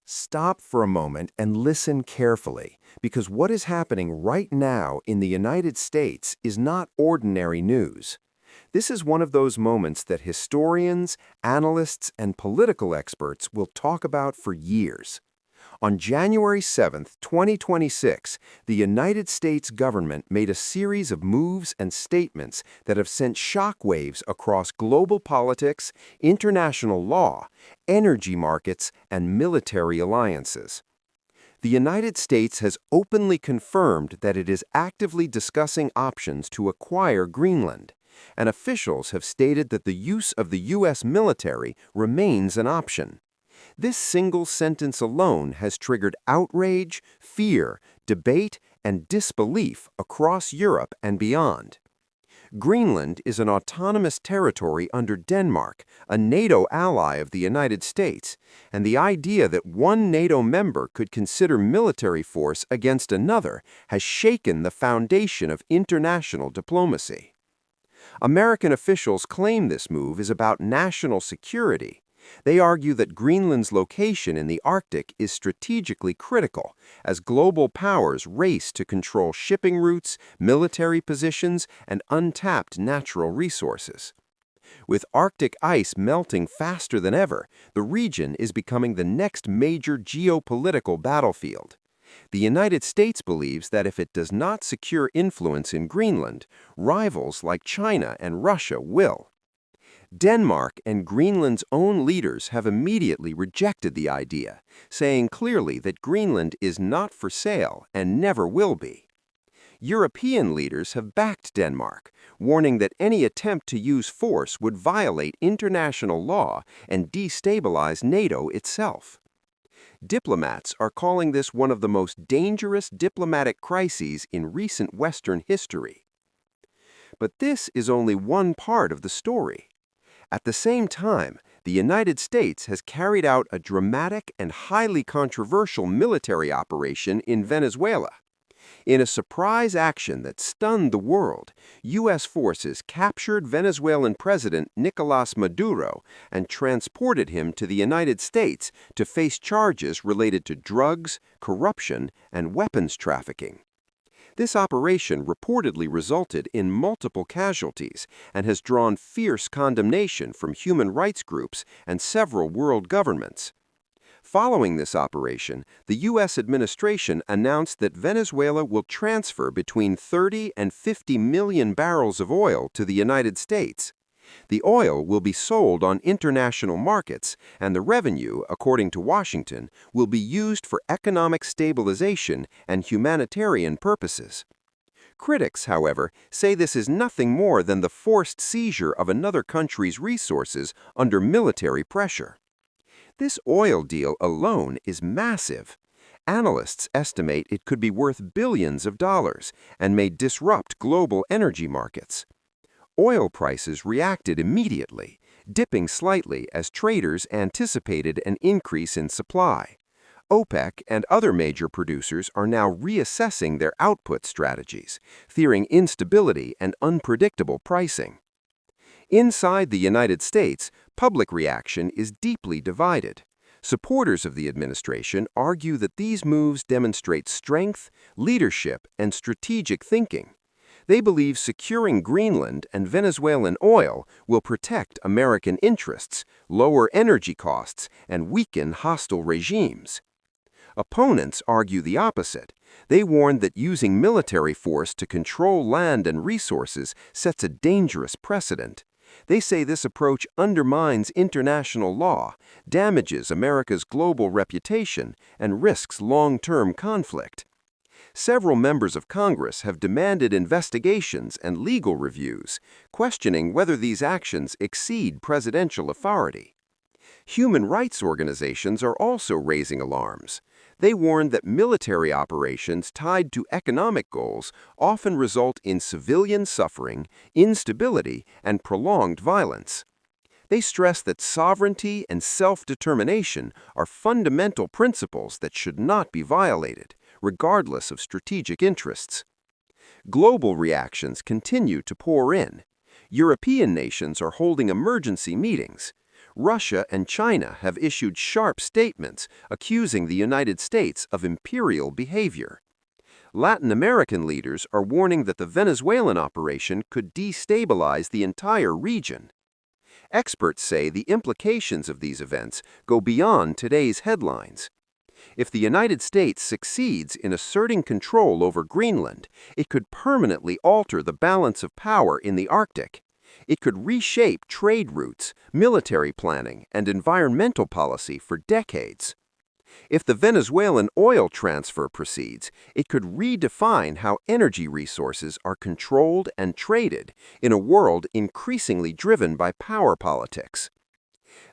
Stop for a moment and listen carefully, because what is happening right now in the United States is not ordinary news. This is one of those moments that historians, analysts, and political experts will talk about for years. On January 7, 2026, the United States government made a series of moves and statements that have sent shockwaves across global politics, international law, energy markets, and military alliances. The United States has openly confirmed that it is actively discussing options to acquire Greenland, and officials have stated that the use of the U.S. military remains an option. This single sentence alone has triggered outrage, fear, debate, and disbelief across Europe and beyond. Greenland is an autonomous territory under Denmark, a NATO ally of the United States, and the idea that one NATO member could consider military force against another has shaken the foundation of international diplomacy. American officials claim this move is about national security. They argue that Greenland's location in the Arctic is strategically critical as global powers race to control shipping routes, military positions, and untapped natural resources. With Arctic ice melting faster than ever, the region is becoming the next major geopolitical battlefield. The United States believes that if it does not secure influence in Greenland, rivals like China and Russia will. Denmark and Greenland's own leaders have immediately rejected the idea, saying clearly that Greenland is not for sale and never will be. European leaders have backed Denmark, warning that any attempt to use force would violate international law and destabilize NATO itself. Diplomats are calling this one of the most dangerous diplomatic crises in recent Western history. But this is only one part of the story. At the same time, the United States has carried out a dramatic and highly controversial military operation in Venezuela. In a surprise action that stunned the world, U.S. forces captured Venezuelan President Nicolás Maduro and transported him to the United States to face charges related to drugs, corruption, and weapons trafficking. This operation reportedly resulted in multiple casualties and has drawn fierce condemnation from human rights groups and several world governments. Following this operation, the U.S. administration announced that Venezuela will transfer between 30 and 50 million barrels of oil to the United States. The oil will be sold on international markets, and the revenue, according to Washington, will be used for economic stabilization and humanitarian purposes. Critics, however, say this is nothing more than the forced seizure of another country's resources under military pressure. This oil deal alone is massive. Analysts estimate it could be worth billions of dollars and may disrupt global energy markets. Oil prices reacted immediately, dipping slightly as traders anticipated an increase in supply. OPEC and other major producers are now reassessing their output strategies, fearing instability and unpredictable pricing. Inside the United States, public reaction is deeply divided. Supporters of the administration argue that these moves demonstrate strength, leadership, and strategic thinking. They believe securing Greenland and Venezuelan oil will protect American interests, lower energy costs, and weaken hostile regimes. Opponents argue the opposite. They warn that using military force to control land and resources sets a dangerous precedent. They say this approach undermines international law, damages America's global reputation, and risks long-term conflict. Several members of Congress have demanded investigations and legal reviews, questioning whether these actions exceed presidential authority. Human rights organizations are also raising alarms. They warn that military operations tied to economic goals often result in civilian suffering, instability, and prolonged violence. They stress that sovereignty and self-determination are fundamental principles that should not be violated, regardless of strategic interests. Global reactions continue to pour in. European nations are holding emergency meetings. Russia and China have issued sharp statements accusing the United States of imperial behavior. Latin American leaders are warning that the Venezuelan operation could destabilize the entire region. Experts say the implications of these events go beyond today's headlines. If the United States succeeds in asserting control over Greenland, it could permanently alter the balance of power in the Arctic. It could reshape trade routes, military planning, and environmental policy for decades. If the Venezuelan oil transfer proceeds, it could redefine how energy resources are controlled and traded in a world increasingly driven by power politics.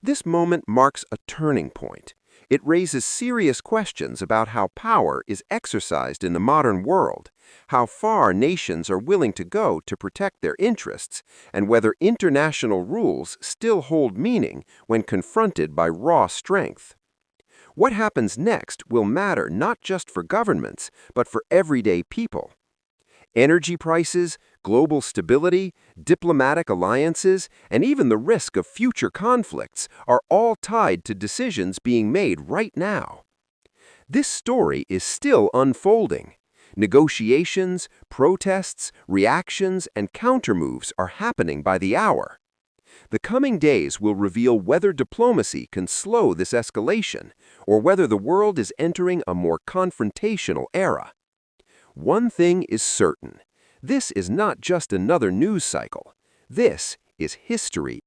This moment marks a turning point. It raises serious questions about how power is exercised in the modern world, how far nations are willing to go to protect their interests, and whether international rules still hold meaning when confronted by raw strength. What happens next will matter not just for governments, but for everyday people. Energy prices, global stability, diplomatic alliances, and even the risk of future conflicts are all tied to decisions being made right now. This story is still unfolding. Negotiations, protests, reactions, and countermoves are happening by the hour. The coming days will reveal whether diplomacy can slow this escalation or whether the world is entering a more confrontational era. One thing is certain. This is not just another news cycle. This is history